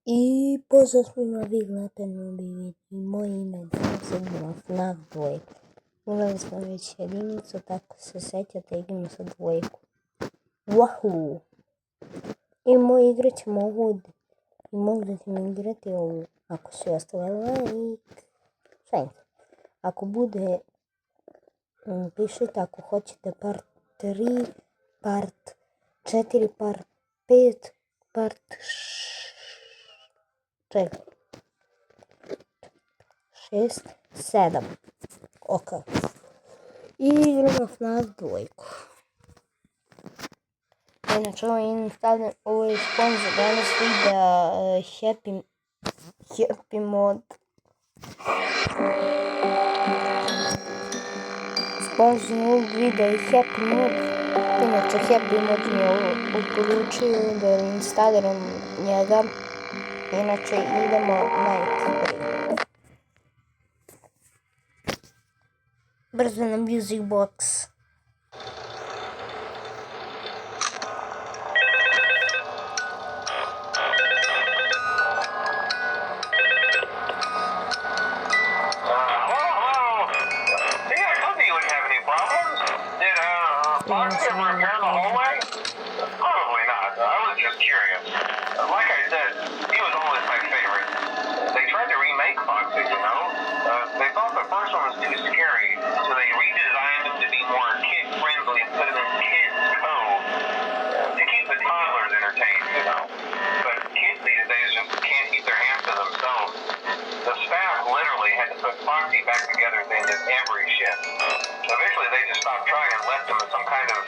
I pozdrav svima, vi gledate novi video i moje ime je danas igramo FNAF dvojku. Uveli smo već jedinicu, tako se sjećate, igramo sa dvojku. Wahoo! I igrat ćemo ovu i možda ćemo igrati ovu ako se ostave like. Šajnite. Ako bude, pišite ako hoćete part 3, part 4, part 5, part 6, 7. Ok. I igramo FNAF dvojku. Inače, ovo je sponsor danas videa Happy Mod. Sponsor ovog videa je Happy Mod. Inače, Happy Mod mi je uporučio da instaliram njega. Inače, idemo najprije. Brzo na Music Box. Fox ever repair the hallway? Probably not. I was just curious. Like I said, he was always my favorite. They tried to remake Foxy, you know? They thought the first one was too scary, so they redesigned him to be more kid-friendly and put him in Kids Cove to keep the toddlers entertained, you know? But kids these days just can't keep their hands to themselves. The staff literally had to put Foxy back together at the end of every shift. Eventually they just stopped trying and left him as some kind of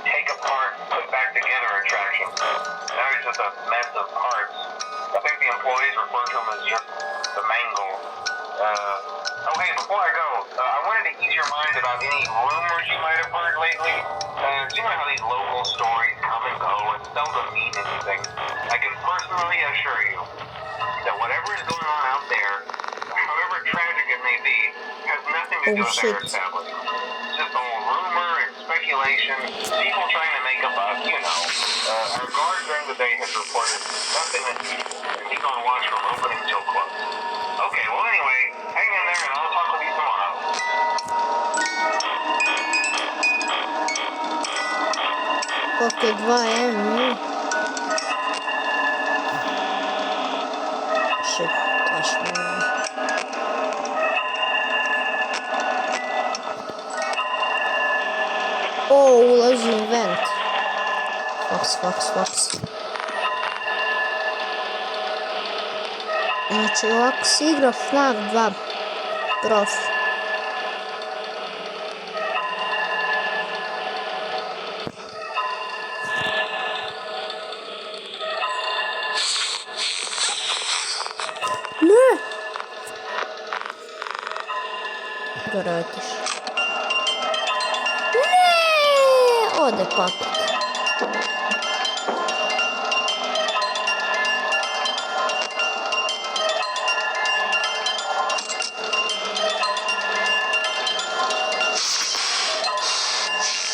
take apart, put back together attraction. Now he's just a mess of parts. I think the employees refer to him as just the mangle. Oh hey, before I go, I wanted to ease your mind about any rumors you might have heard lately. You know how these local stories come and go and seldom mean anything. I can personally assure you that whatever is going on out there, however tragic it may be, has nothing to do with their establishment. It's just all rumor and speculation, people trying to make a buck, you know. Our guard during the day has reported nothing unusual, and he's on watch from opening till close. Okay, well anyway, hang in there and I'll talk with you tomorrow. Okay, 2M. Shit, tačno. Ulazi u vent. Fox. Znači, ovako se igra FNAF 2 profi. Ne! Gore otiš. Ne! Ode paket.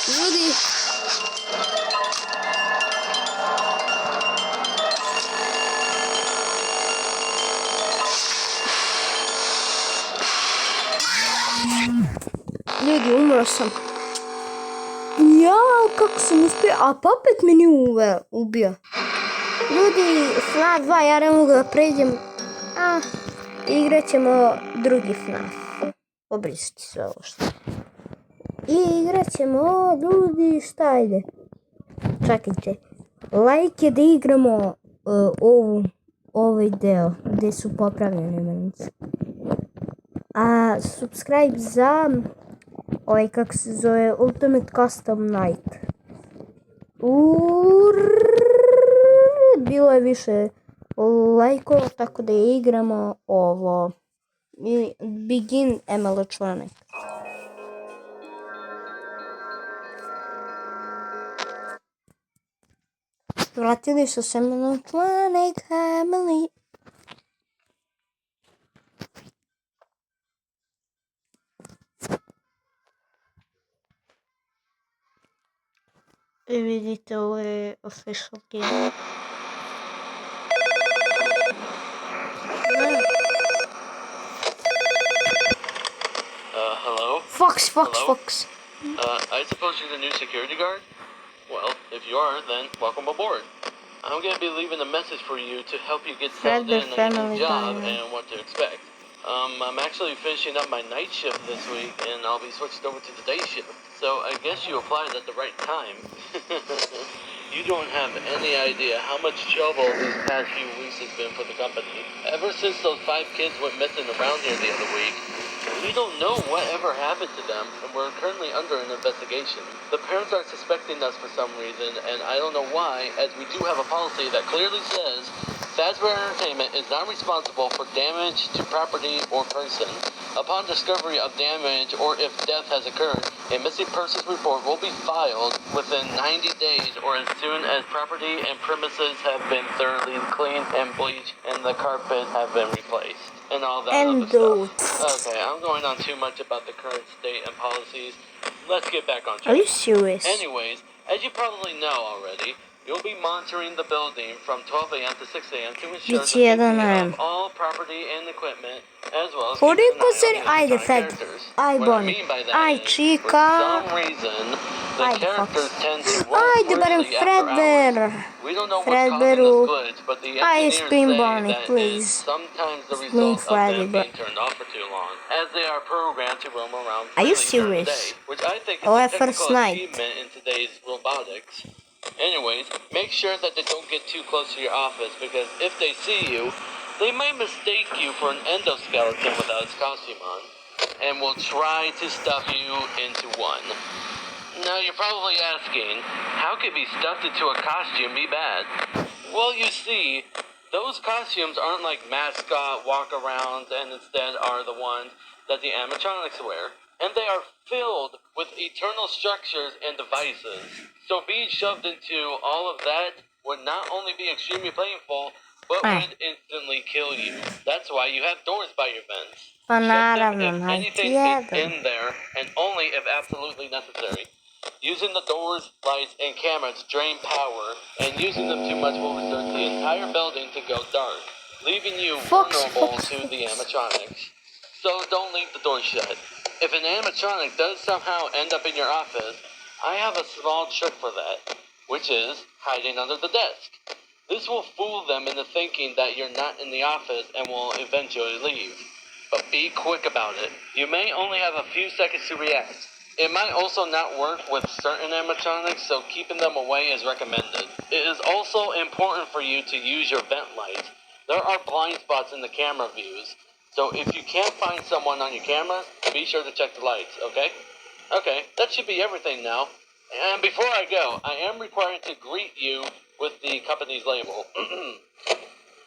Ljudi! Ljudi, umro sam. Ja, kako sam uspio, a pa opet me nije ubio. Ljudi, FNAF 2, ja ne mogu da pređem. Igrat ćemo drugi FNAF. Obrisat ću sve ovo što. I igrat ćemo, ljudi, šta ide? Čekajte. Like je da igramo ovaj deo gdje su popravljene menice. A subscribe za kako se zove Ultimate Custom Night. Bilo je više lajkova, tako da igramo ovo. Begin animatronic. Vratili su se animatronic family. I vidite, ovo je official game. Hello? Fox. I suppose you're the new security guard? Well, if you are, then welcome aboard. I'm gonna be leaving a message for you to help you get Fred settled the in on your Family new job Guy. and what to expect. I'm actually finishing up my night shift this week, and I'll be switched over to the day shift. So I guess you applied at the right time. You don't have any idea how much trouble these past few weeks has been for the company. Ever since those 5 kids went missing around here the other week, we don't know whatever happened to them, and we're currently under an investigation. The parents are suspecting us for some reason, and I don't know why, as we do have a policy that clearly says Fazbear Entertainment is not responsible for damage to property or person. Upon discovery of damage or if death has occurred, a missing persons report will be filed within 90 days or as soon as property and premises have been thoroughly cleaned and bleached and the carpet have been replaced. And all that And other stuff. Okay, I'm going on too much about the current state and policies. Let's get back on Are you track. serious? Anyways, as you probably know already, you'll be monitoring the building from 12 a.m. to 6 a.m. to ensure the Geçiyor safety adam. of all property and equipment, as well as Får keeping du an på eye ser on the Ay, animatronic Fred. characters. Ay, What I Bonnie. mean by that Ay, is, for chica. some reason, the Ay, characters Fox. tend to roam Ay, det är bara en freely after hours. Fredbear. We don't know what's Fredbear causing this och... glitch, but the Ay, engineers spring say Bonnie, that is please. sometimes the Spring result of Freddy, them but... being turned off for too long, as they are programmed to roam around Are you freely during the serious? day, which I think is Oh, a at first technical night. achievement in today's robotics. Anyways, make sure that they don't get too close to your office, because if they see you, they might mistake you for an endoskeleton without its costume on, and will try to stuff you into one. Now you're probably asking, how could be stuffed into a costume be bad? Well, you see, those costumes aren't like mascot walk-arounds and instead are the ones that the animatronics wear. And they are filled with eternal structures and devices. So being shoved into all of that would not only be extremely painful, but would instantly kill you. That's why you have doors by your vents. Shut them if anything is in there, and only if absolutely necessary. Using the doors, lights, and cameras to drain power, and using them too much will result the entire building to go dark, leaving you vulnerable to the animatronics. So don't leave the door shut. If an animatronic does somehow end up in your office, I have a small trick for that, which is hiding under the desk. This will fool them into thinking that you're not in the office and will eventually leave. But be quick about it. You may only have a few seconds to react. It might also not work with certain animatronics, so keeping them away is recommended. It is also important for you to use your vent lights. There are blind spots in the camera views, so if you can't find someone on your cameras, be sure to check the lights, okay? Okay, that should be everything now. And before I go, I am required to greet you with the company's label.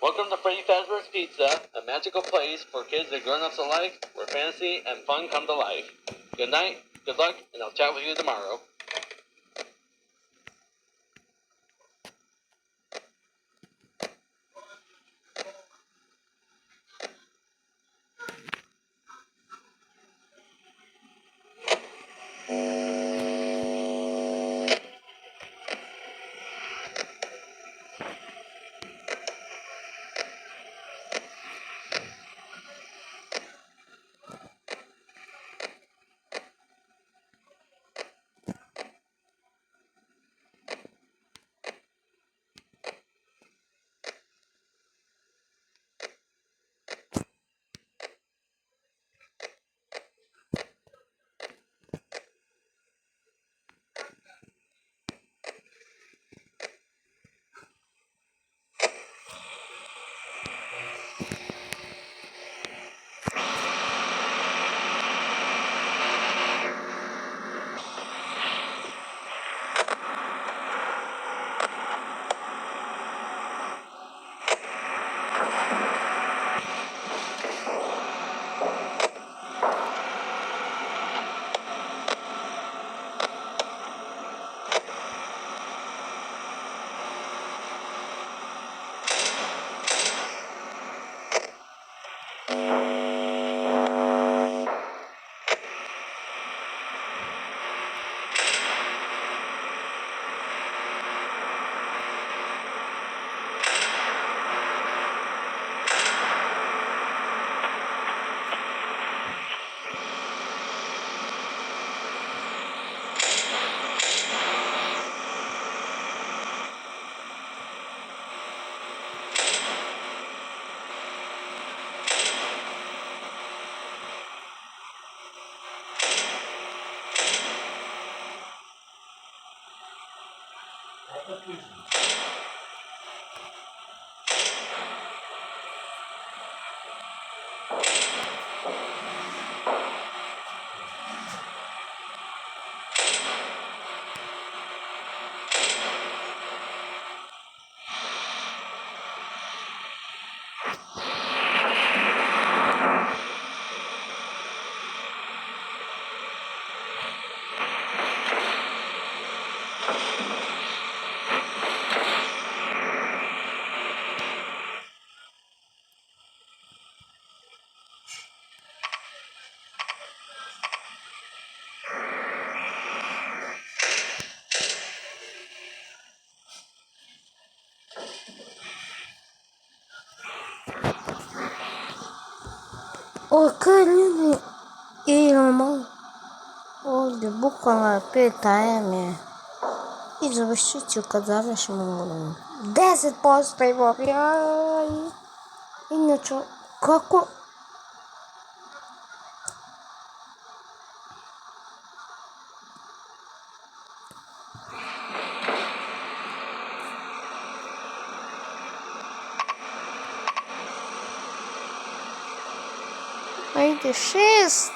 Welcome to Freddy Fazbear's Pizza, a magical place for kids and grown-ups alike, where fantasy and fun come to life. Good night, good luck, and I'll chat with you tomorrow. Okej, ljudi. Idemo ovdje bukvalno 5 AM i završit ću kad završimo moram 10% imam, jaj. Inače, kako? Ajde, 6.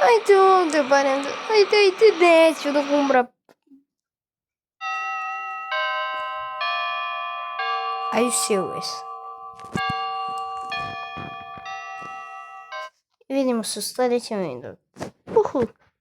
Ajde ovdje barem, ajde, neću dok umra. Are you serious? Vidimo se u sljedećem videu. Uhu.